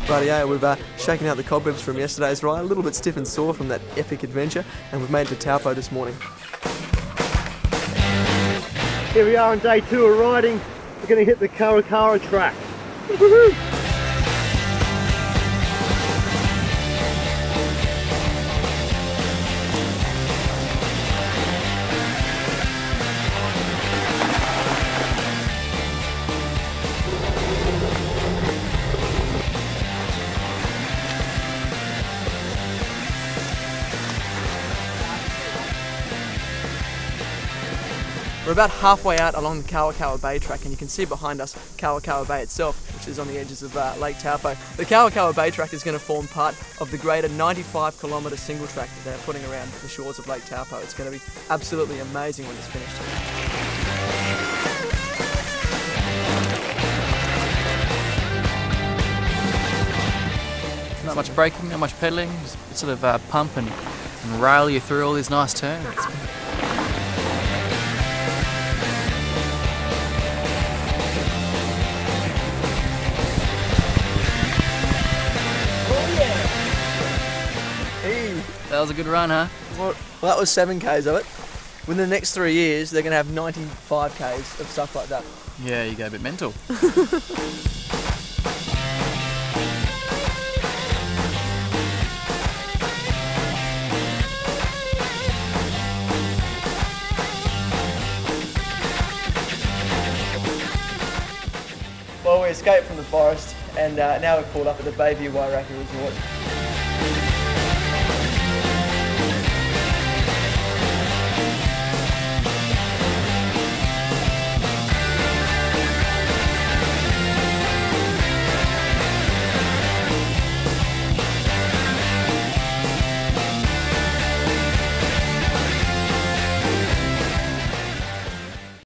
Rightio, we've shaken out the cobwebs from yesterday's ride, a little bit stiff and sore from that epic adventure, and we've made it to Taupo this morning. Here we are on day 2 of riding. We're going to hit the Kawakawa track. Woo-hoo! We're about halfway out along the Kawakawa Bay track, and you can see behind us Kawakawa Bay itself, which is on the edges of Lake Taupo. The Kawakawa Bay track is going to form part of the greater 95-kilometre single track that they're putting around the shores of Lake Taupo. It's going to be absolutely amazing when it's finished. Not much braking, not much pedalling, just sort of pump and rail you through all these nice turns. That was a good run, huh? Well, that was 7Ks of it. Within the next 3 years, they're going to have 95Ks of stuff like that. Yeah, you go a bit mental. Well, we escaped from the forest, and now we're caught up at the Bayview Wairaki Resort.